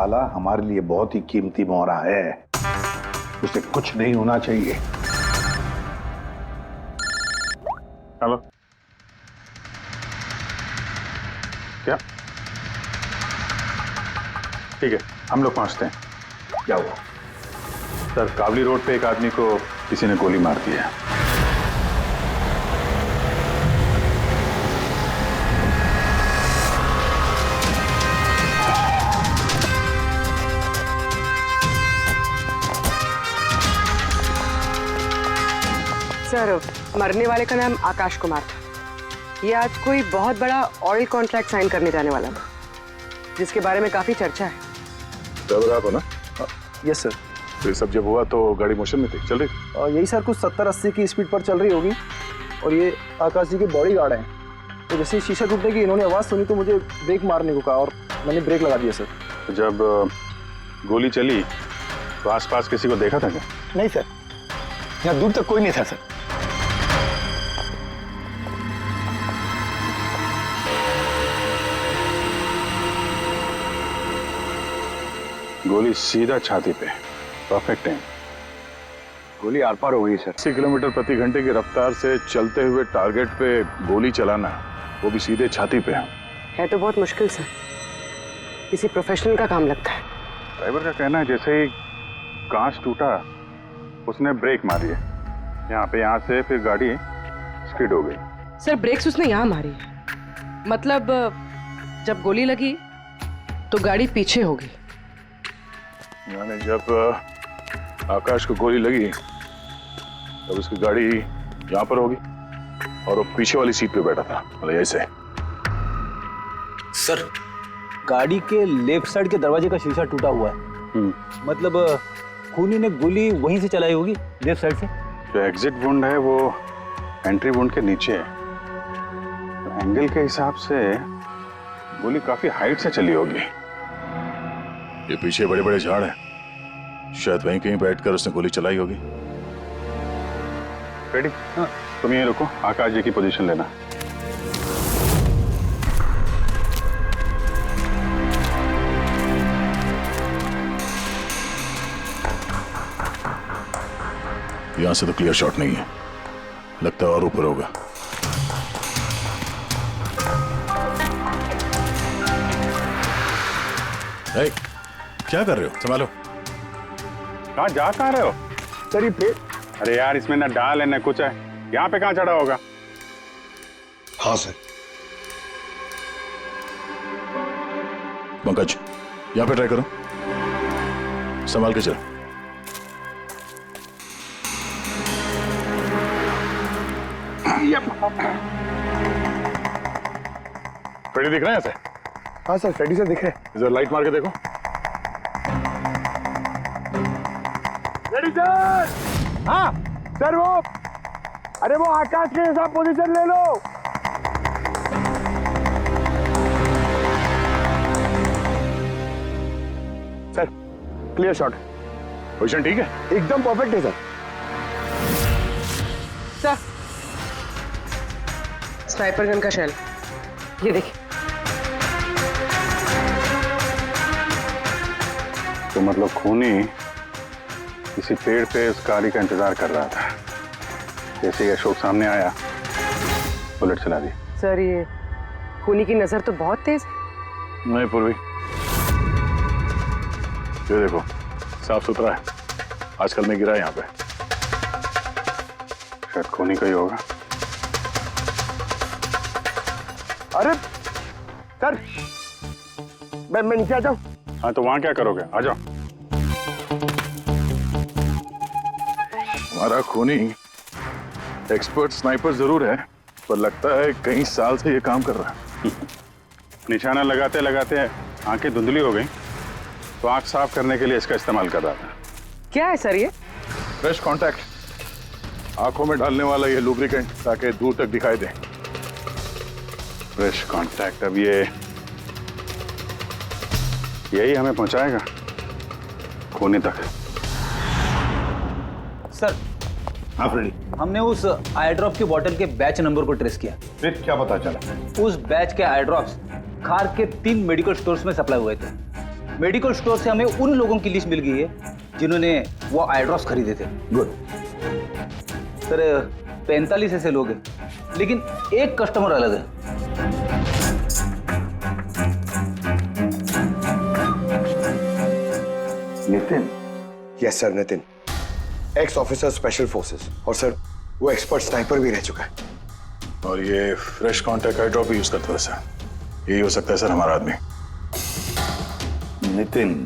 वाला हमारे लिए बहुत ही कीमती मोहरा है, उसे कुछ नहीं होना चाहिए। हेलो, क्या? ठीक है, हम लोग पहुंचते हैं। क्या हुआ? सर, काबली रोड पे एक आदमी को किसी ने गोली मार दी है। सर, मरने वाले का नाम आकाश कुमार था। ये आज कोई बहुत बड़ा ऑयल कॉन्ट्रैक्ट साइन करने जाने वाला था, जिसके बारे में काफी चर्चा है। ड्राइवर आप हो ना? Yes sir. तो ये सब जब हुआ तो गाड़ी मोशन में थी, चल रही? यही सर कुछ 70-80 की स्पीड पर चल रही होगी और ये आकाश जी के बॉडी गार्ड हैं। तो जैसे ही शीशा टूटने की इन्होंने आवाज़ सुनी तो मुझे ब्रेक मारने को कहा और मैंने ब्रेक लगा दिया सर। तो जब गोली चली तो आसपास किसी को देखा था क्या? नहीं सर, यहाँ दूर तक कोई नहीं था सर। गोली सीधा छाती पे, परफेक्ट टाइम। गोली आर पार हो गई सर। 80 किलोमीटर प्रति घंटे की रफ्तार से चलते हुए टारगेट पे गोली चलाना, वो भी सीधे छाती पे है तो बहुत मुश्किल सर, किसी प्रोफेशनल का काम लगता है। ड्राइवर का कहना है जैसे ही कांच टूटा उसने ब्रेक मारी है यहाँ से, फिर गाड़ी स्किड हो गई। सर, ब्रेक्स उसने यहाँ मारी है, मतलब जब गोली लगी तो गाड़ी पीछे हो गई। यानी जब आकाश को गोली लगी तब उसकी गाड़ी यहाँ पर होगी और वो पीछे वाली सीट पे बैठा था, मतलब ऐसे। सर, गाड़ी के लेफ्ट साइड के दरवाजे का शीशा टूटा हुआ है। मतलब खूनी ने गोली वहीं से चलाई होगी, लेफ्ट साइड से। जो एग्जिट वुंड है वो एंट्री वुंड के नीचे है, तो एंगल के हिसाब से गोली काफी हाइट से चली होगी। ये पीछे बड़े बड़े झाड़ हैं, शायद वहीं कहीं बैठकर उसने गोली चलाई होगी। रेडी? हाँ। तुम यहीं रुको, आकाश जी की पोजीशन लेना। यहां से तो क्लियर शॉट नहीं है, लगता है और ऊपर होगा। hey, क्या कर रहे हो? संभालो। कहाँ रहे हो? सर ये प्लेट। अरे यार, इसमें ना डाल है ना कुछ है, यहाँ पे कहाँ चढ़ा होगा? हाँ सर। पंकज, यहाँ पे ट्राई करो, संभाल के चलो। फ्रेडी दिख रहे हैं ऐसे? हाँ सर, फ्रेडी सर दिख रहे हैं। इधर लाइट मार के देखो। Freddy sir! हाँ सर, अरे वो आकाश के हिसाब पोजीशन ले लो। Sir clear shot. पोजीशन ठीक है? एकदम परफेक्ट है सर। सर, स्नाइपर गन का शेल, ये देखिए। तो मतलब खूनी किसी पेड़ पे उस गाड़ी का इंतजार कर रहा था, जैसे ही अशोक सामने आया बुलेट चला दी। सर, ये खूनी की नजर तो बहुत तेज है। नहीं पूर्वी, ये देखो साफ सुथरा है, आजकल में गिरा है यहाँ पे, शायद खूनी का ही होगा। अरे सर, मैं नीचे आ जाऊं? हाँ, तो वहां क्या करोगे? आ जाओ। हमारा खूनी एक्सपर्ट स्नाइपर जरूर है, पर लगता है कई साल से ये काम कर रहा है। निशाना लगाते लगाते आंखें धुंधली हो गई, तो आंख साफ करने के लिए इसका इस्तेमाल कर रहा था। क्या है सर ये? फ्रेश कांटेक्ट, आंखों में डालने वाला ये लुब्रिकेंट, ताकि दूर तक दिखाई दे। फ्रेश कांटेक्ट, अब यही हमें पहुंचाएगा खूनी तक। सर, हाँ फ्रेडी। हमने उस आई ड्रॉप की बोतल के बैच नंबर को ट्रेस किया। फिर क्या पता चला? उस बैच के आई ड्रॉप्स खार के 3 मेडिकल स्टोर्स में सप्लाई हुए थे। मेडिकल स्टोर से हमें उन लोगों की लिस्ट मिल गई है जिन्होंने वो आई ड्रॉप्स खरीदे थे। गुड। सर 45 ऐसे लोग हैं, लेकिन एक कस्टमर अलग है। Nitin, yes sir, Nitin, x officer special forces, और सर वो एक्सपर्ट स्नाइपर भी रह चुका है। और ये फ्रेश कॉन्टैक्ट आई ड्रॉप भी यूज करता है सर। यही हो सकता है सर हमारा आदमी। Nitin,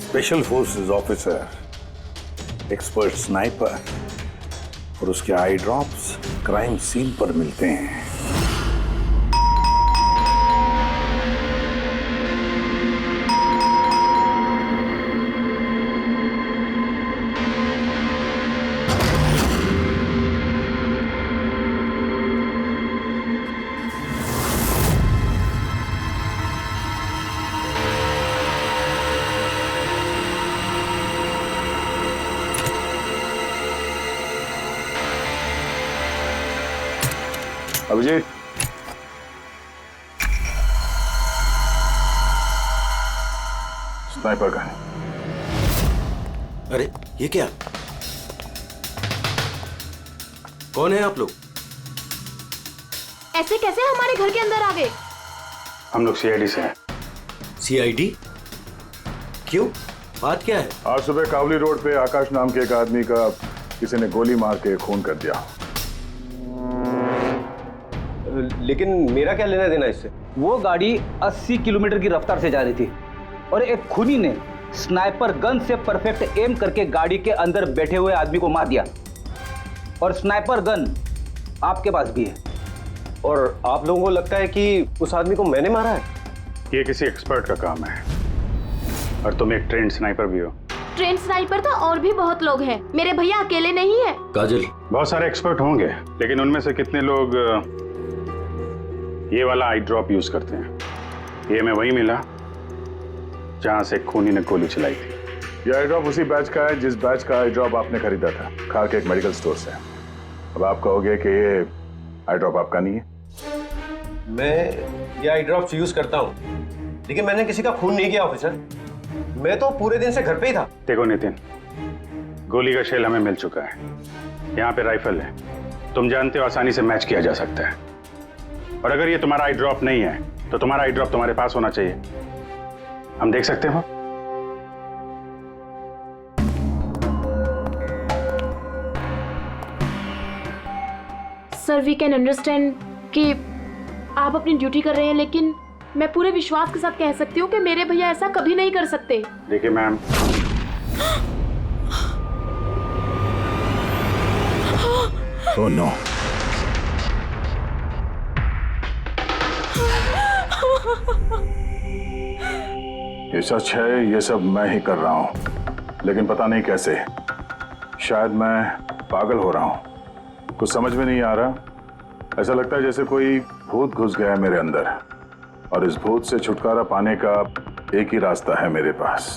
special forces officer, expert sniper और उसके आई ड्रॉप्स क्राइम सीन पर मिलते हैं। Abhijeet, sniper gun. अरे ये क्या? कौन है आप लोग? ऐसे कैसे हमारे घर के अंदर आ गए? हम लोग सीआईडी से हैं। सीआईडी? क्यों? बात क्या है? आज सुबह कावली रोड पे आकाश नाम के एक आदमी का किसी ने गोली मार के खून कर दिया। लेकिन मेरा क्या लेना देना इससे? वो गाड़ी 80 किलोमीटर की रफ्तार से जा रही थी और एक खूनी ने स्नाइपर गन से परफेक्ट एम करके गाड़ी के अंदर बैठे हुए आदमी को मार दिया। और स्नाइपर गन आपके पास भी है। और आप लोगों को लगता है कि उस आदमी को मैंने मारा है? ये किसी एक्सपर्ट का काम है और तुम एक ट्रेंड स्नाइपर भी हो। ट्रेन स्नाइपर तो और भी बहुत लोग हैं, मेरे भैया अकेले नहीं है। काजल, बहुत सारे एक्सपर्ट होंगे, लेकिन उनमें से कितने लोग ये वाला आई ड्रॉप यूज करते हैं? ये मैं वही मिला जहां से खूनी ने गोली चलाई थी। ये आई ड्रॉप उसी बैच का है जिस बैच का आई ड्रॉप आपने खरीदा था खा के एक मेडिकल स्टोर से। अब आप कहोगे कि ये आई ड्रॉप आपका नहीं है। मैं ये आई ड्रॉप्स यूज करता हूँ, लेकिन मैंने किसी का खून नहीं किया ऑफिसर। मैं तो पूरे दिन से घर पे ही था। देखो नितिन, गोली का शेल हमें मिल चुका है, यहाँ पे राइफल है, तुम जानते हो आसानी से मैच किया जा सकता है। और अगर ये तुम्हारा आई ड्रॉप नहीं है तो तुम्हारा आई ड्रॉप तुम्हारे पास होना चाहिए। हम देख सकते हो? सर वी कैन अंडरस्टैंड कि आप अपनी ड्यूटी कर रहे हैं, लेकिन मैं पूरे विश्वास के साथ कह सकती हूँ कि मेरे भैया ऐसा कभी नहीं कर सकते। देखिए मैम, ओह नो, ये सच है, ये सब मैं ही कर रहा हूं, लेकिन पता नहीं कैसे। शायद मैं पागल हो रहा हूं, कुछ समझ में नहीं आ रहा। ऐसा लगता है जैसे कोई भूत घुस गया है मेरे अंदर, और इस भूत से छुटकारा पाने का एक ही रास्ता है मेरे पास।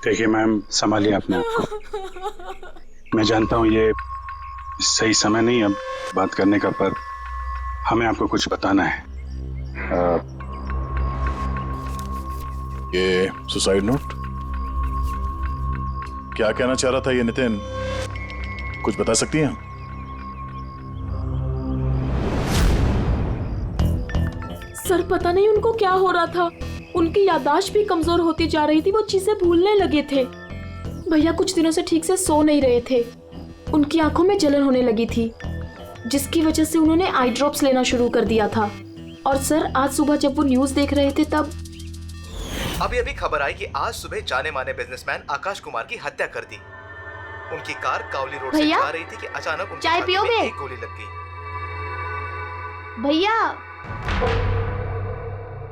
देखिए मैम, संभालिए अपने आप को। मैं जानता हूँ ये सही समय नहीं अब बात करने का, पर हमें आपको कुछ बताना है। ये सुसाइड नोट? क्या कहना चाह रहा था ये नितिन? कुछ बता सकती हैं? सर पता नहीं उनको क्या हो रहा था, उनकी याददाश्त भी कमजोर होती जा रही थी, वो चीजें भूलने लगे थे। भैया कुछ दिनों से ठीक से सो नहीं रहे थे, उनकी आंखों में जलन होने लगी थी, जिसकी वजह से उन्होंने आई ड्रॉप्स लेना शुरू कर दिया था। और सर आज सुबह जब वो न्यूज देख रहे थे तब अभी खबर आई कि आज सुबह जाने माने बिजनेसमैन आकाश कुमार की हत्या कर दी। उनकी कार कावली रोड से जा रही थी कि अचानक उनकी चाय पियोगे? एक गोली लग गई। भैया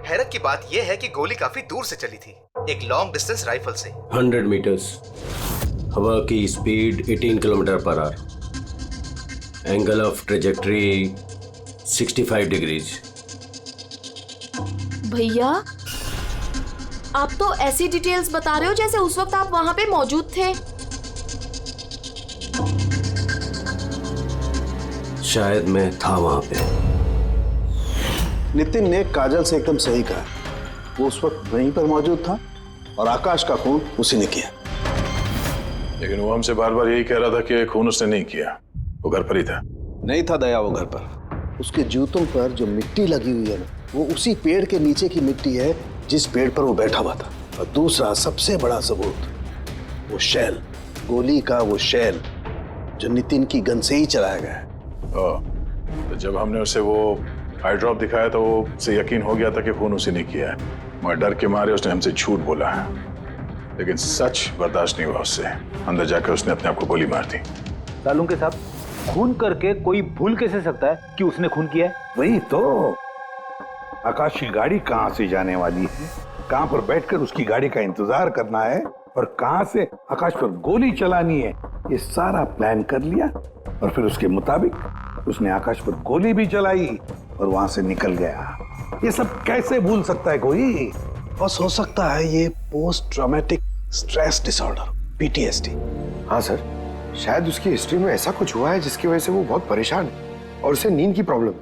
हैरत की बात यह है कि गोली काफी दूर से चली थी, एक लॉन्ग डिस्टेंस राइफल से। 100 मीटर्स, हवा की speed 18 kilometre per hour, angle of trajectory 65 degrees. भैया आप तो ऐसी डिटेल्स बता रहे हो जैसे उस वक्त आप वहां पे मौजूद थे। शायद मैं था वहां पे। नितिन ने काजल से एकदम सही कहा, वो उस वक्त वहीं पर मौजूद था और आकाश का खून उसी ने किया। लेकिन वो हमसे बार बार यही कह रहा था कि खून उसने नहीं किया, वो घर पर ही था। नहीं था दया वो घर पर। उसके जूतों पर जो मिट्टी लगी हुई है ना, वो उसी पेड़ के नीचे की मिट्टी है जिस पेड़ पर वो बैठा हुआ था। और दूसरा सबसे बड़ा सबूत, वो शैल, गोली का वो शैल जो नितिन की गन से ही चलाया गया है। तो जब हमने उसे वो आई ड्रॉप दिखाया तो वो उसे यकीन हो गया था कि खून उसी ने किया है, मगर डर के मारे उसने हमसे झूठ बोला है। लेकिन सच बर्दाश्त नहीं हुआ उससे, अंदर जाकर उसने अपने आप को गोली मार दी। सालुंके साहब, खून करके कोई भूल कैसे सकता है कि उसने खून किया है? वही तो, आकाश की गाड़ी कहाँ से जाने वाली है, कहाँ पर बैठकर उसकी गाड़ी का इंतजार करना है और कहाँ से आकाश पर गोली चलानी है, ये सारा प्लान कर लिया। और फिर उसके मुताबिक उसने आकाश पर गोली भी चलाई और वहां से निकल गया। ये सब कैसे भूल सकता है कोई? बस हो सकता है ये post traumatic stress disorder, PTSD। हाँ सर, शायद उसकी हिस्ट्री में ऐसा कुछ हुआ है जिसकी वजह से वो बहुत परेशान है और उसे नींद की प्रॉब्लम है।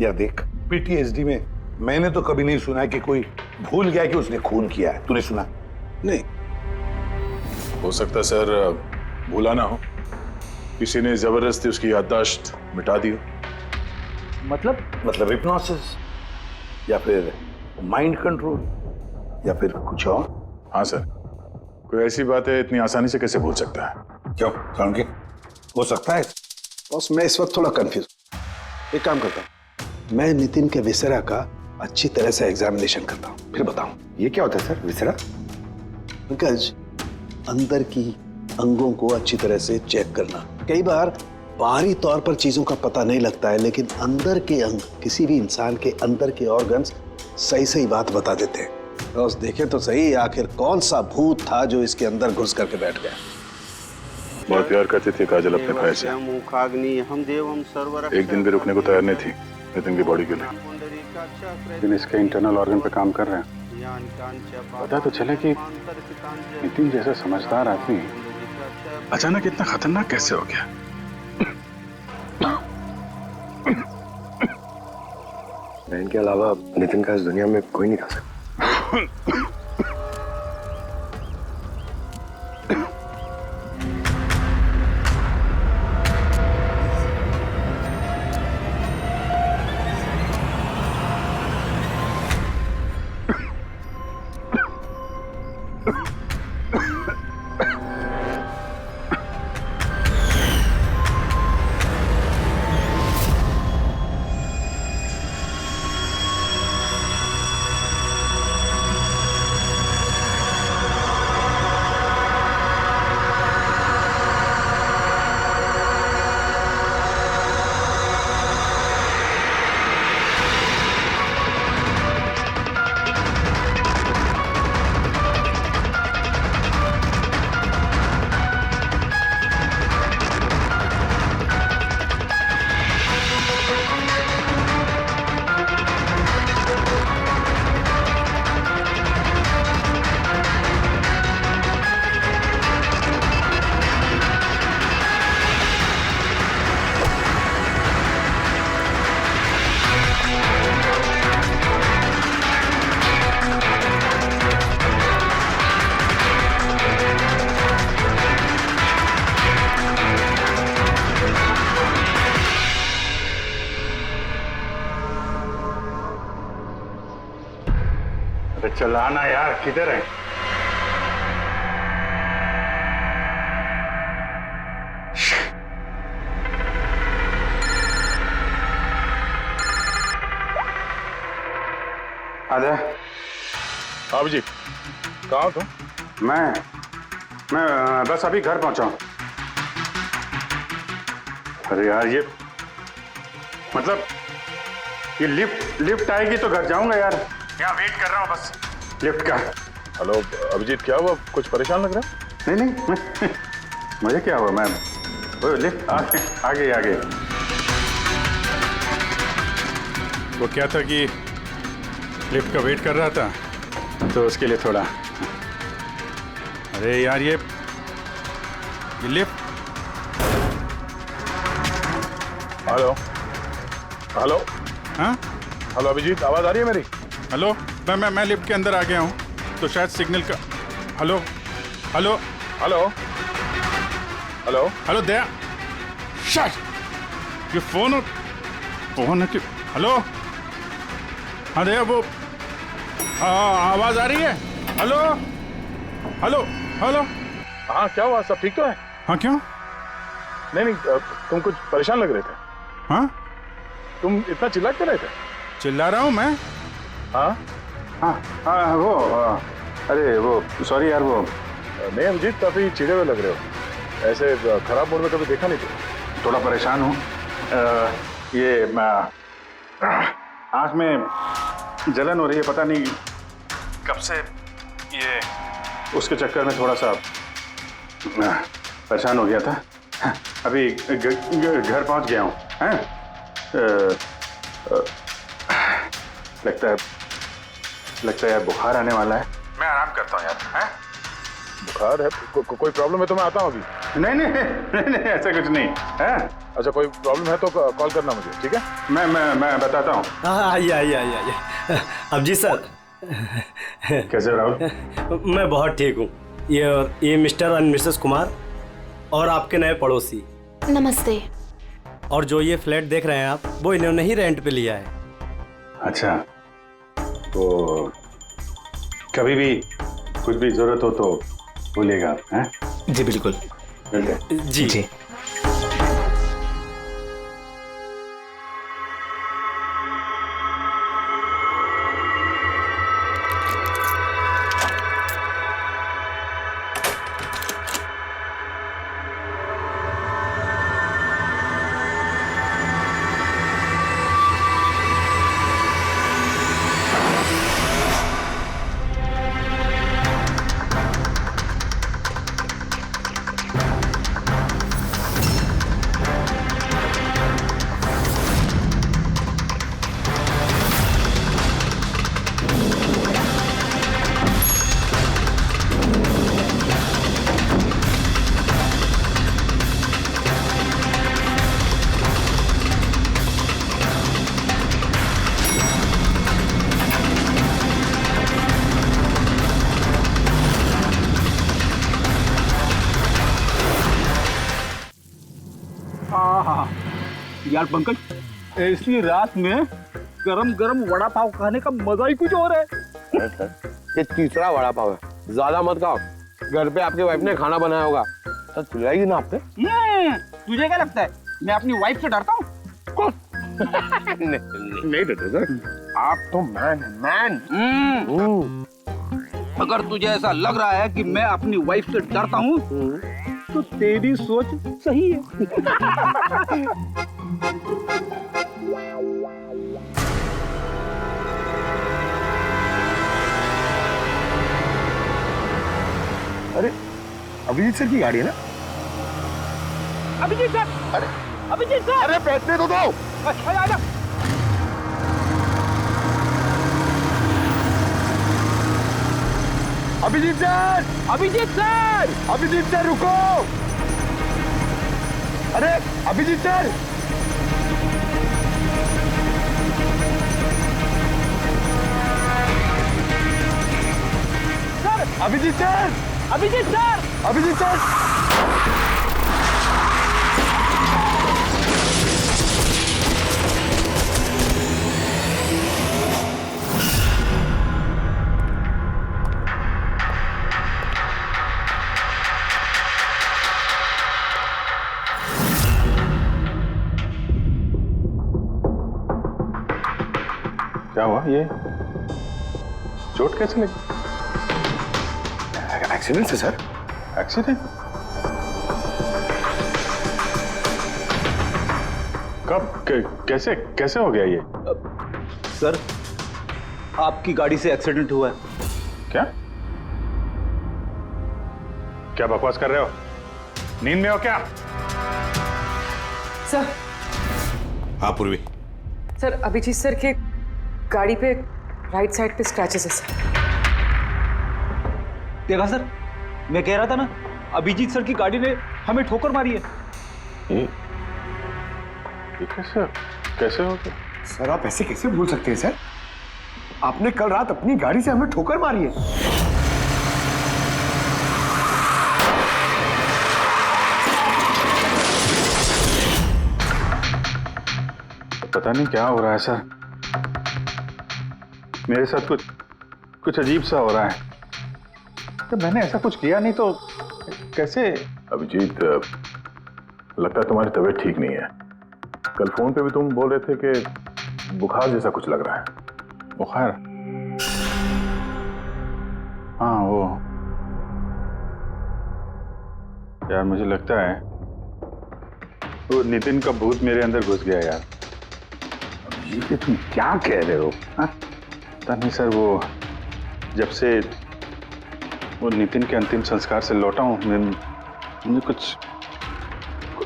यार देख, PTSD में मैंने तो कभी नहीं सुना कि कोई भूल गया कि उसने खून किया है। तूने सुना? नहीं। हो सकता सर भूला ना हो, किसी ने जबरदस्ती उसकी याददाश्त मिटा दी हो। मतलब हिप्नोसिस या फिर माइंड कंट्रोल या फिर कुछ और। हाँ सर, कोई ऐसी बात है इतनी आसानी से कैसे भूल सकता है? क्यों सालुंके, हो सकता है? बस मैं इस वक्त थोड़ा कंफ्यूज। एक काम करता हूँ, मैं नितिन के विसरा का अच्छी तरह से एग्जामिनेशन करता हूँ, फिर बताऊँ। ये क्या होता है सर, विसरा? पंकज, अंदर की अंगों को अच्छी तरह से चेक करना। कई बार बाहरी तौर पर चीजों का पता नहीं लगता है, लेकिन अंदर के अंग, किसी भी इंसान के अंदर के ऑर्गन्स सही सही बात बता देते हैं। बस देखे तो सही, आखिर कौन सा भूत था जो इसके अंदर घुस करके बैठ गया। बहुत प्यार करती थी काजल अपने भाई से, एक दिन भी रुकने को तैयार नहीं थी नितिन की बॉडी के लिए। लेकिन इसके इंटरनल ऑर्गन पे काम कर रहे हैं। पता तो चले कि नितिन जैसा समझदार आदमी अचानक इतना खतरनाक कैसे हो गया। बहन के अलावा नितिन का इस दुनिया में कोई नहीं था सकता। चलाना यार, किधर है? आजा। आप जी कहाँ हो तुम? मैं बस अभी घर पहुंचा हूं। अरे यार, ये मतलब ये लिफ्ट आएगी तो घर जाऊंगा यार। यहाँ वेट कर रहा हूँ बस लिफ्ट का। हेलो अभिजीत, क्या हुआ? कुछ परेशान लग रहा है? नहीं मुझे क्या हुआ, मैं वो लिफ्ट आगे वो क्या था कि लिफ्ट का वेट कर रहा था तो उसके लिए थोड़ा। अरे यार, ये लिफ्ट हेलो हेलो हाँ हेलो अभिजीत, आवाज आ रही है मेरी? हेलो, मैं लिफ्ट के अंदर आ गया हूँ, तो शायद सिग्नल का। Hello hello hello hello hello Daya, shut, ये फोन है कि? हेलो, हाँ दया, वो आवाज आ रही है? Hello hello hello. हाँ क्या हुआ, सब ठीक तो है? हाँ क्यों? नहीं, तुम कुछ परेशान लग रहे थे। हाँ, तुम इतना चिल्ला क्यों रहे थे? चिल्ला रहा हूँ मैं? हाँ हाँ हाँ वो अरे वो सॉरी यार, वो नहीं अभिजीत, काफी चिढ़े हुए लग रहे हो, ऐसे खराब मूड में कभी देखा नहीं तुम। थोड़ा परेशान हूँ, ये आँख में जलन हो रही है, पता नहीं कब से, ये उसके चक्कर में थोड़ा सा परेशान हो गया था। अभी घर पहुंच गया हूँ। लगता है यार बुखार आने वाला है, मैं आराम करता हूँ यार। बुखार है? कोई प्रॉब्लम है तो मैं आता हूँ अभी। नहीं, ऐसा कुछ नहीं है। अच्छा, कोई प्रॉब्लम है तो कॉल करना मुझे, ठीक है? मैं बताता हूँ। आइए। अब जी सर, कैसे राहुल? मैं बहुत ठीक हूँ। ये मिस्टर एंड मिसेस कुमार और आपके नए पड़ोसी। नमस्ते। और जो ये फ्लैट देख रहे हैं आप, वो इन्होंने ही रेंट पे लिया है। अच्छा, तो कभी भी कुछ भी जरूरत हो तो बोलिएगा। हैं? जी बिल्कुल। जी। यार पंकज, ऐसी रात में गरम गरम वड़ा पाव खाने का मजा ही कुछ और है। ये तीसरा वड़ा पाव है, ज्यादा मत खाओ। घर पे आपके वाइफ ने खाना बनाया होगा, तो चिल्लाएगी ना आप पे। तुझे क्या लगता है मैं अपनी वाइफ से डरता हूँ? नहीं डरते सर, आप तो मैन। अगर तुझे ऐसा लग रहा है कि मैं अपनी वाइफ से डरता हूँ तो तेरी सोच सही है। अरे अभिजीत सर की गाड़ी है ना? अभिजीत सर, अभिजीत सर, अरे बैठने तो दो। आजा। अभिजीत सर रुको। अरे अभिजीत सर, अभिजीत सर। क्या हुआ? ये चोट कैसे लगी? एक्सीडेंट है सर। एक्सीडेंट? कब? कैसे कैसे हो गया ये? सर, आपकी गाड़ी से एक्सीडेंट हुआ है। क्या क्या बकवास कर रहे हो? नींद में हो क्या? सर। हाँ पूर्वी। सर, अभिजीत सर के गाड़ी पे राइट साइड पे स्क्रैचेस है सर। देखा सर, मैं कह रहा था ना, अभिजीत सर की गाड़ी ने हमें ठोकर मारी है। ये कैसे कैसे हो गया? सर आप ऐसे कैसे भूल सकते हैं सर? आपने कल रात अपनी गाड़ी से हमें ठोकर मारी है। पता नहीं क्या हो रहा है सर, मेरे साथ कुछ अजीब सा हो रहा है। तो मैंने ऐसा कुछ किया नहीं तो कैसे? अभिजीत, लगता है तुम्हारी तबीयत ठीक नहीं है। कल फोन पे भी तुम बोल रहे थे कि बुखार जैसा कुछ लग रहा है। बुखार? हाँ वो यार, मुझे लगता है वो नितिन का भूत मेरे अंदर घुस गया यार। ये तुम क्या कह रहे हो? पता नहीं सर, वो जब से वो नितिन के अंतिम संस्कार से लौटा हूँ, मुझे कुछ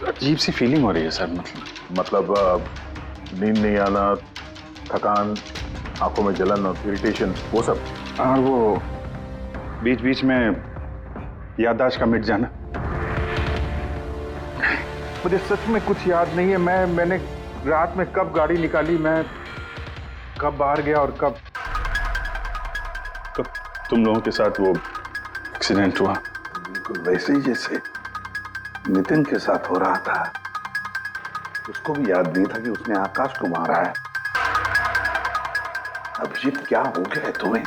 अजीब सी फीलिंग हो रही है सर। मतलब नींद नहीं आना, थकान, आंखों में जलन और इरिटेशन, वो सब? और वो बीच बीच में याददाश्त का मिट जाना। मुझे सच में कुछ याद नहीं है। मैंने रात में कब गाड़ी निकाली, मैं कब बाहर गया और कब तुम लोगों के साथ वो एक्सीडेंट हुआ। बिल्कुल वैसे ही जैसे नितिन के साथ हो रहा था। उसको भी याद नहीं था कि उसने आकाश को मारा है। अभिजीत क्या हो गया है तुम्हें?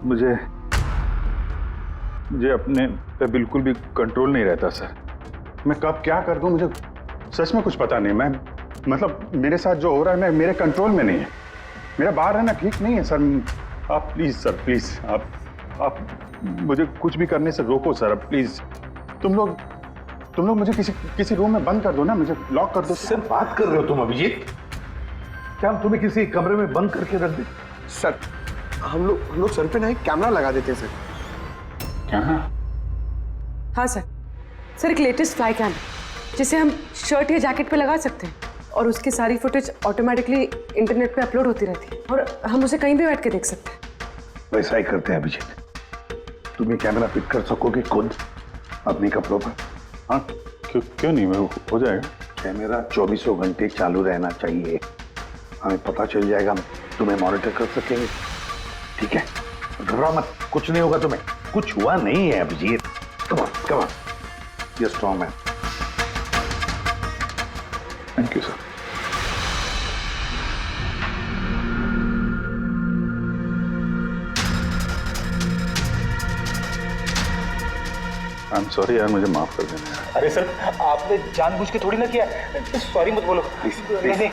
मुझे अपने पे बिल्कुल भी कंट्रोल नहीं रहता सर। मैं कब क्या कर दूं, मुझे सच में कुछ पता नहीं। मैं मतलब मेरे साथ जो हो रहा है मेरे कंट्रोल में नहीं है। मेरा बाहर रहना ठीक नहीं है सर। आप प्लीज सर, प्लीज आप मुझे कुछ भी करने से रोको सर, प्लीज। तुम लोग मुझे किसी रूम में बंद कर दो ना, मुझे लॉक कर दो। सर बात कर रहे हो तुम अभिजीत? क्या हम तुम्हें किसी कमरे में बंद करके रख दें? सर हम लोग सर पे ना एक कैमरा लगा देते हैं सर। क्या? हाँ सर, सर एक लेटेस्ट फ्लाई कैम जिसे हम शर्ट या जैकेट पे लगा सकते हैं और उसकी सारी फुटेज ऑटोमेटिकली इंटरनेट पे अपलोड होती रहती है और हम उसे कहीं भी बैठ के देख सकते हैं। वैसा ही करते हैं अभिजीत। तुम ये कैमरा फिट कर सकोगे खुद अपने कपड़ों पर? हाँ क्यों नहीं, मैं हो जाएगा। कैमरा 24 घंटे चालू रहना चाहिए। हमें पता चल जाएगा, हम तुम्हें मॉनिटर कर सकेंगे। ठीक है, घबराओ मत, कुछ नहीं होगा तुम्हें। कुछ हुआ नहीं है अभिजीत। कम ऑन, ये strong man. Thank you sir. I am sorry यार, मुझे माफ कर देना। अरे सर, आपने जानबूझ के थोड़ी ना किया। सॉरी मत बोलो प्लीज। नहीं।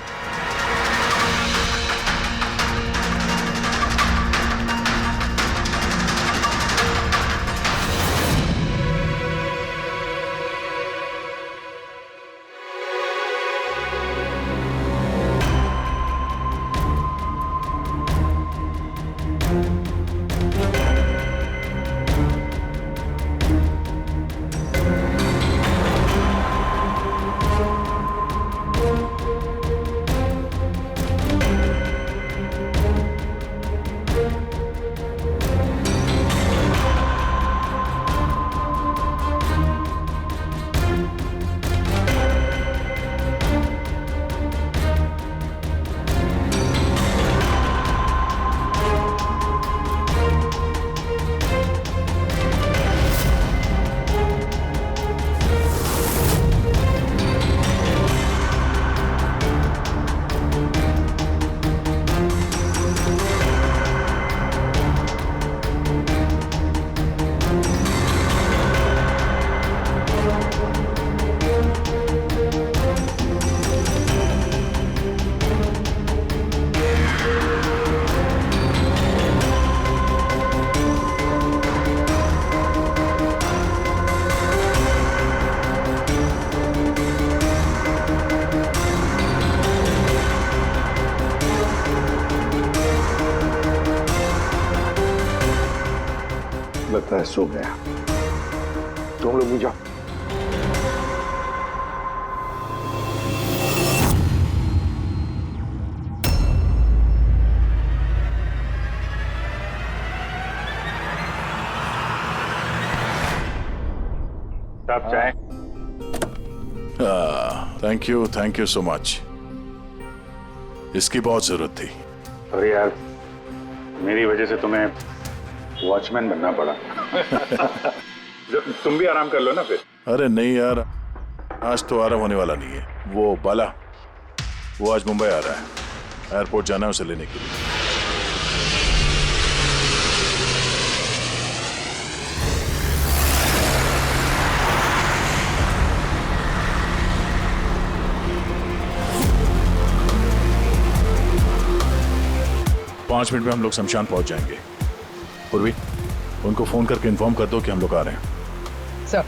लगता है सो गया। तुम लोग भी जाओ। साहब चाय। Thank you so much. इसकी बहुत जरूरत थी। अरे यार, मेरी वजह से तुम्हें वॉचमैन बनना पड़ा। तुम भी आराम कर लो ना फिर। अरे नहीं यार, आज तो आराम होने वाला नहीं है। वो बाला, वो आज मुंबई आ रहा है, एयरपोर्ट जाना है उसे लेने के लिए। पांच मिनट में हम लोग शमशान पहुंच जाएंगे। पूर्वी, उनको फोन करके इन्फॉर्म कर दो कि हम लोग आ रहे हैं। सर,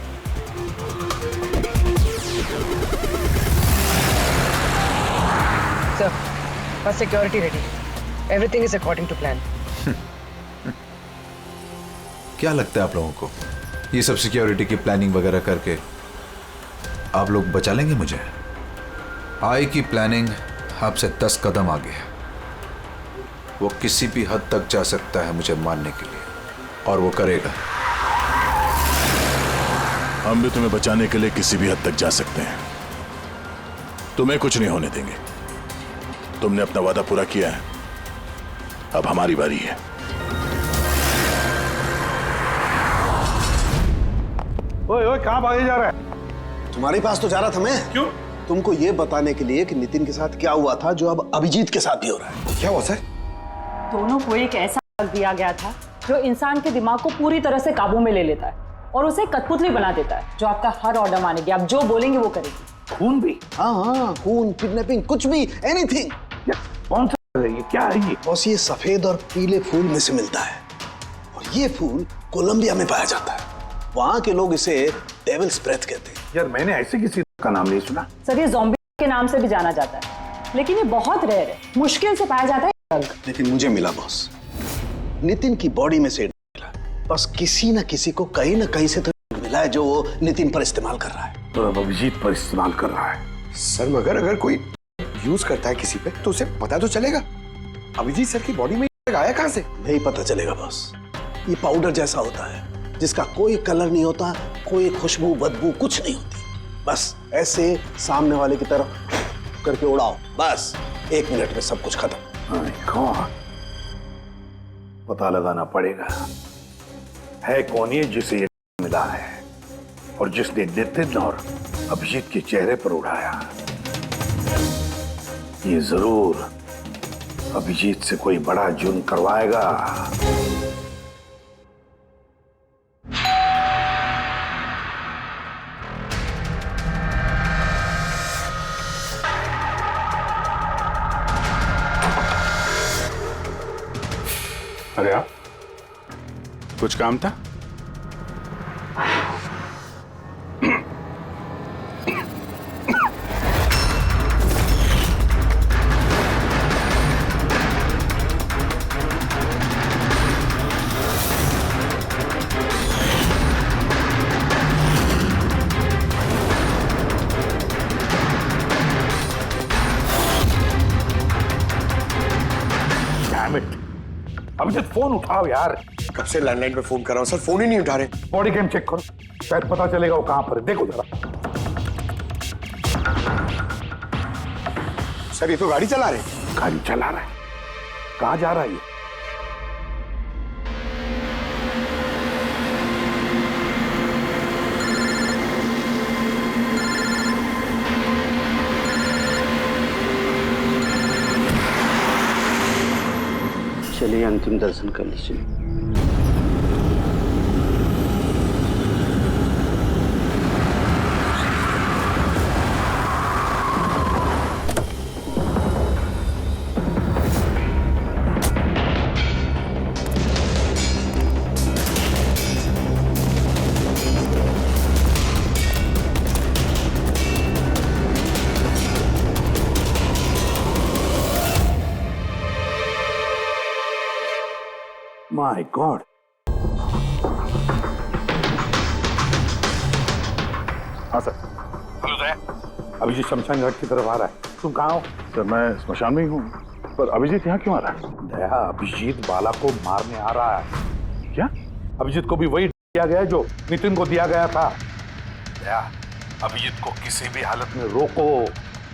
सर, बस security ready, everything is according to plan. क्या लगता है आप लोगों को, ये सब सिक्योरिटी की प्लानिंग वगैरह करके आप लोग बचा लेंगे मुझे? आई की प्लानिंग आपसे 10 कदम आगे है। वो किसी भी हद तक जा सकता है मुझे मारने के लिए, और वो करेगा। हम भी तुम्हें बचाने के लिए किसी भी हद तक जा सकते हैं। तुम्हें कुछ नहीं होने देंगे। तुमने अपना वादा पूरा किया है, अब हमारी बारी है। ओए ओए, कहां भागे जा रहा है? तुम्हारे पास तो जा रहा था मैं। क्यों? तुमको ये बताने के लिए कि नितिन के साथ क्या हुआ था, जो अब अभिजीत के साथ भी हो रहा है। क्या हुआ सर? दोनों को एक ऐसा ड्रग दिया गया था जो इंसान के दिमाग को पूरी तरह से काबू में ले लेता है और उसे कठपुतली बना देता है, जो आपका हर ऑर्डर मानेगी। आप जो बोलेंगे वो करेगी। खून भी? हाँ, खून, किडनैपिंग, कुछ भी, एनीथिंग। कौन सा है ये? क्या है ये? बॉस, ये सफेद और पीले फूल में से मिलता है, और ये फूल कोलंबिया में पाया जाता है। वहां के लोग इसे डेविल्स ब्रेथ कहते हैं। यार, मैंने ऐसे किसी का नाम नहीं सुना। सर, ये ज़ॉम्बी के नाम से भी जाना जाता है, लेकिन ये बहुत रेयर है, मुश्किल से पाया जाता है ड्रग। लेकिन मुझे मिला बॉस, नितिन की बॉडी में से मिला। बस किसी न किसी को कहीं न कहीं से तो मिला है, जो वो नितिन पर इस्तेमाल कर रहा है। तो अब अभिजीत पर इस्तेमाल कर रहा है। सर, मगर अगर कोई यूज करता है किसी पे तो उसे पता तो चलेगा। अभिजीत सर की बॉडी में आया कहां से? नहीं पता चलेगा बॉस। ये पाउडर जैसा होता है, जिसका कोई कलर नहीं होता, कोई खुशबू बदबू कुछ नहीं होती। बस ऐसे सामने वाले की तरफ करके उड़ाओ, बस 1 मिनट में सब कुछ खत्म। पता लगाना पड़ेगा है कौन ये जिसे ये मिला है, और जिसने नितिन और अभिजीत के चेहरे पर उड़ाया। ये जरूर अभिजीत से कोई बड़ा जुर्म करवाएगा। अरे आप, कुछ काम था? अभिजीत, फोन उठाओ यार। कब से लैंडलाइन पे फोन कर रहा हूं सर, फोन ही नहीं उठा रहे। बॉडी कैम चेक करो, शायद पता चलेगा वो कहां पर है। देखो जरा। सर, ये तो गाड़ी चला रहे। गाड़ी चला रहा है? कहां जा रहा है ये? चलिए अंतिम दर्शन कर लीजिए। My God. हाँ सर। हेलो दया, अभिजीत शमशान घाट की तरफ आ रहा है। तुम कहाँ हो? सर, मैं स्मशान में ही हूँ, पर अभिजीत यहाँ क्यों आ रहा है? दया, अभिजीत बाला को मारने आ रहा है। क्या? अभिजीत को भी वही दिया गया है जो नितिन को दिया गया था। दया, अभिजीत को किसी भी हालत में रोको,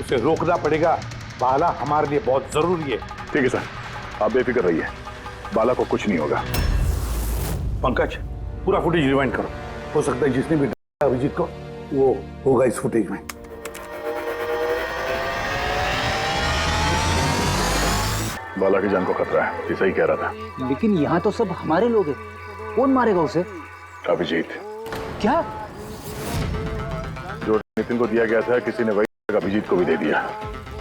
उसे रोकना पड़ेगा। बाला हमारे लिए बहुत जरूरी है। ठीक है सर, आप बेफिक्र रहिए, बाला को कुछ नहीं होगा। पंकज, पूरा फुटेज रिवाइंड करो। हो सकता है जिसने भी डाला अभिजीत को वो होगा इस फुटेज में। बाला की जान को खतरा है, ये सही कह रहा था। लेकिन यहाँ तो सब हमारे लोग हैं, कौन मारेगा उसे? अभिजीत। क्या? जो नितिन को दिया गया था किसी ने वही अभिजीत को भी दे दिया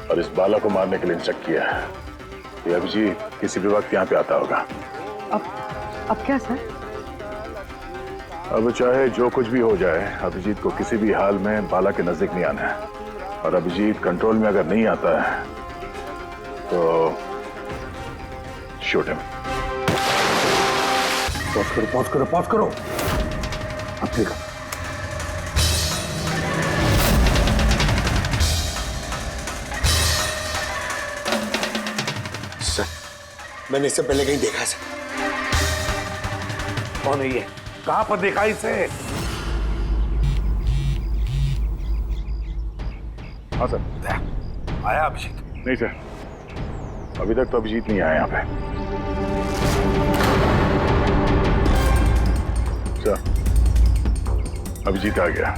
और इस बाला को मारने के लिए इंस्ट्रक्ट किया है। ये अभिजीत किसी भी वक्त यहाँ पे आता होगा। अब क्या सर? अब चाहे जो कुछ भी हो जाए, अभिजीत को किसी भी हाल में बाला के नजदीक नहीं आना है। और अभिजीत कंट्रोल में अगर नहीं आता है तो शूट हिम। पॉज करो। अब देखो, सर मैंने इससे पहले कहीं देखा सर। कौन है ये? कहां पर देखा इसे? हाँ सर। आया अभिजीत? नहीं सर, अभी तक तो अभिजीत नहीं आया यहाँ पे। सर, अभिजीत आ गया।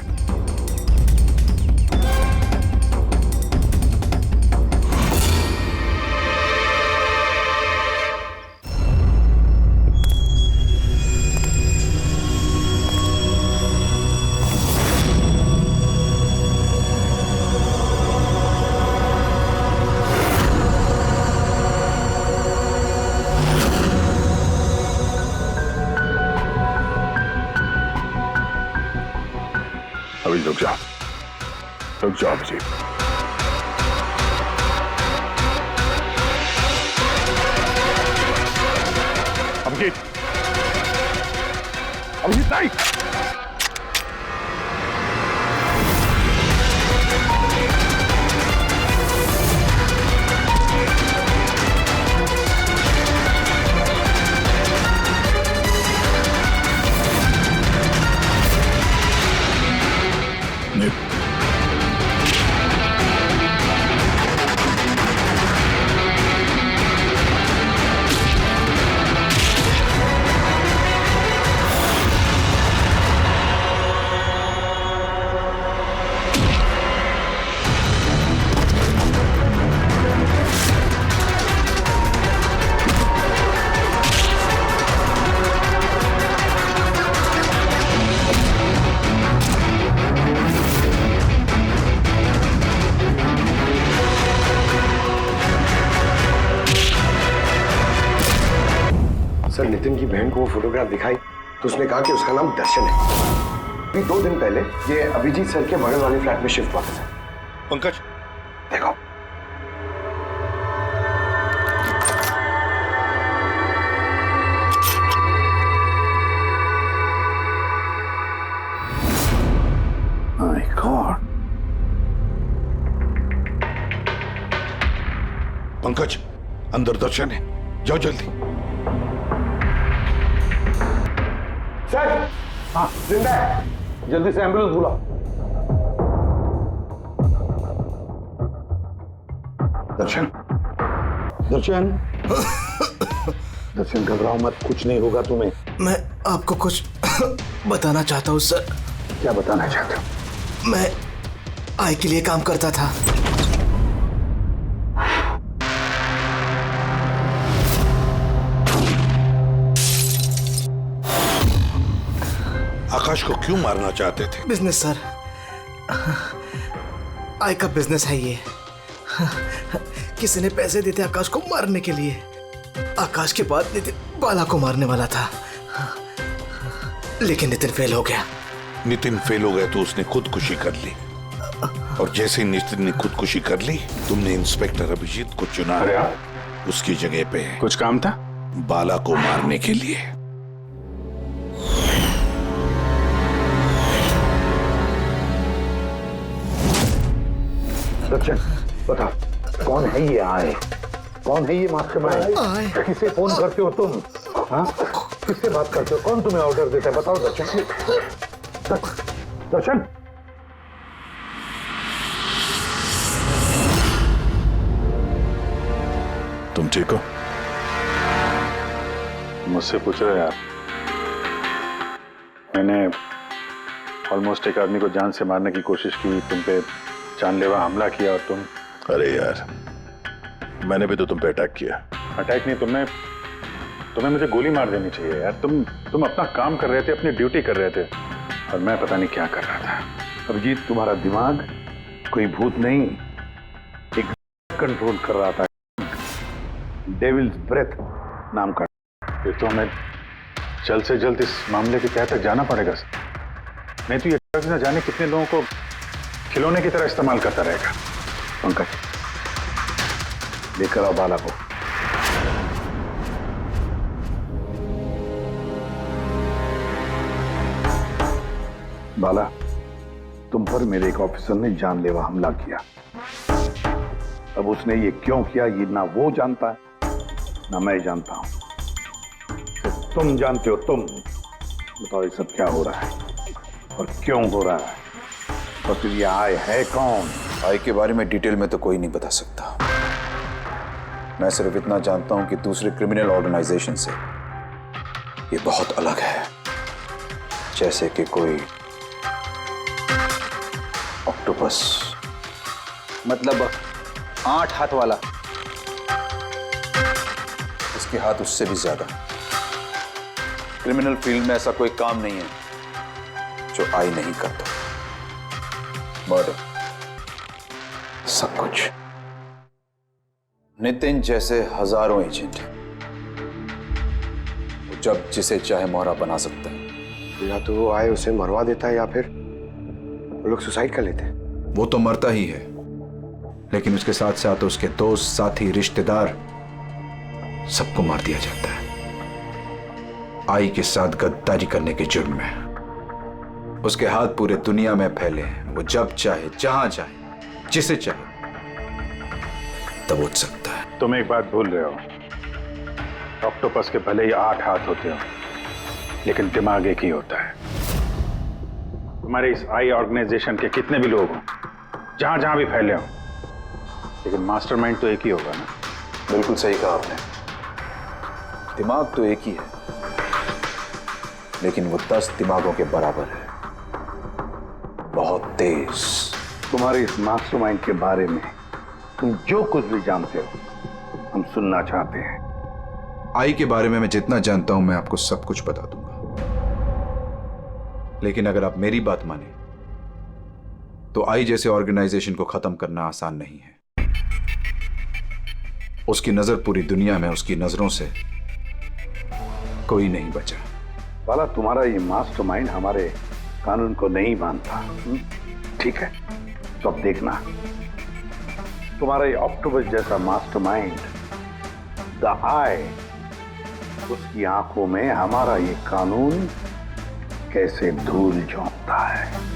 रुक जाओ अभिजीत। अभिजीत नहीं। सर नितिन की बहन को वो फोटोग्राफ दिखाई तो उसने कहा कि उसका नाम दर्शन है। अभी 2 दिन पहले ये अभिजीत सर के बगल वाले फ्लैट में शिफ्ट हुआ था सर। पंकज देखो, माय गॉड। पंकज, अंदर दर्शन है, जाओ जल्दी। सर हाँ जिंदा है, जल्दी से एम्बुलेंस बुलाओ। दर्शन, दर्शन, दर्शन घबराओ मत, कुछ नहीं होगा तुम्हें। मैं आपको कुछ बताना चाहता हूँ सर। क्या बताना चाहते हो? मैं आई के लिए काम करता था। आकाश को क्यों मारना चाहते थे? बिजनेस सर, आई का बिजनेस है ये। किसी ने पैसे देते आकाश को मारने के लिए। आकाश के बाद नितिन बाला को मारने वाला था, लेकिन नितिन फेल हो गया। नितिन फेल हो गया तो उसने खुदकुशी कर ली, और जैसे ही नितिन ने खुदकुशी कर ली, तुमने इंस्पेक्टर अभिजीत को चुना उसकी जगह पे। कुछ काम था? बाला को मारने के लिए। दर्शन, बता कौन है ये आए? कौन है ये मास्टरमाइंड? किसे फोन करते हो तुम? हाँ, किससे बात करते हो? कौन तुम्हें ऑर्डर देता है? बताओ दर्शन। दर्शन, तुम ठीक हो? मुझसे पूछ रहे हो आप? मैंने ऑलमोस्ट एक आदमी को जान से मारने की कोशिश की, तुम पे जानलेवा हमला किया और तुम। अरे यार, मैंने भी तो तुम पे अटैक किया। अटैक नहीं, तुम्हें मुझे गोली मार देनी चाहिए यार। तुम अपना काम कर रहे थे, अपनी ड्यूटी कर रहे थे, और मैं पता नहीं क्या कर रहा था। अभिजीत, तुम्हारा दिमाग कोई भूत नहीं, एक कंट्रोल कर रहा था, डेविल्स ब्रेथ नाम का। फिर तो हमें जल्द से जल्द इस मामले की तह तक जाना पड़ेगा, नहीं तो ये ड्रग्स न जाने कितने लोगों को खिलौने की तरह इस्तेमाल करता रहेगा। पंकज, लेकर आओ बाला को। बाला, तुम पर मेरे एक ऑफिसर ने जानलेवा हमला किया। अब उसने ये क्यों किया, ये ना वो जानता है ना मैं जानता हूं। सिर्फ तुम जानते हो। तुम बताओ ये सब क्या हो रहा है और क्यों हो रहा है, और फिर ये आय है कौन? आई के बारे में डिटेल में तो कोई नहीं बता सकता। मैं सिर्फ इतना जानता हूं कि दूसरे क्रिमिनल ऑर्गेनाइजेशन से ये बहुत अलग है, जैसे कि कोई ऑक्टोपस। मतलब 8 हाथ वाला? इसके हाथ उससे भी ज्यादा। क्रिमिनल फील्ड में ऐसा कोई काम नहीं है जो आई नहीं करता। मर्डर, सब कुछ। नितिन जैसे हजारों एजेंट हैं, वो जब जिसे चाहे मोहरा बना सकता है। या तो वो आए उसे मरवा देता है, या फिर वो लोग सुसाइड कर लेते हैं। वो तो मरता ही है, लेकिन उसके साथ साथ उसके दोस्त, साथी, रिश्तेदार सबको मार दिया जाता है आई के साथ गद्दारी करने के जुर्म में। उसके हाथ पूरे दुनिया में फैले हैं। वो जब चाहे, जहां चाहे, जिसे चाहे दबोच सकता है। तुम एक बात भूल रहे हो, ऑक्टोपस के भले ही 8 हाथ होते हो, लेकिन दिमाग एक ही होता है। तुम्हारे इस आई ऑर्गेनाइजेशन के कितने भी लोग हों, जहां जहां भी फैले हों, लेकिन मास्टरमाइंड तो एक ही होगा ना। बिल्कुल सही कहा आपने। दिमाग तो एक ही है, लेकिन वो 10 दिमागों के बराबर है, बहुत तेज। तुम्हारे इस मास्टरमाइंड के बारे में तुम जो कुछ भी जानते हो, हम सुनना चाहते हैं। आई के बारे में मैं जितना जानता हूं, मैं आपको सब कुछ बता दूंगा, लेकिन अगर आप मेरी बात माने तो आई जैसे ऑर्गेनाइजेशन को खत्म करना आसान नहीं है। उसकी नजर पूरी दुनिया में, उसकी नजरों से कोई नहीं बचा। बाला, तुम्हारा ये मास्टरमाइंड हमारे कानून को नहीं मानता। ठीक है, तो अब देखना, तुम्हारा ये ऑक्टोपस जैसा मास्टरमाइंड, द आई, उसकी आंखों में हमारा ये कानून कैसे धूल झोंकता है।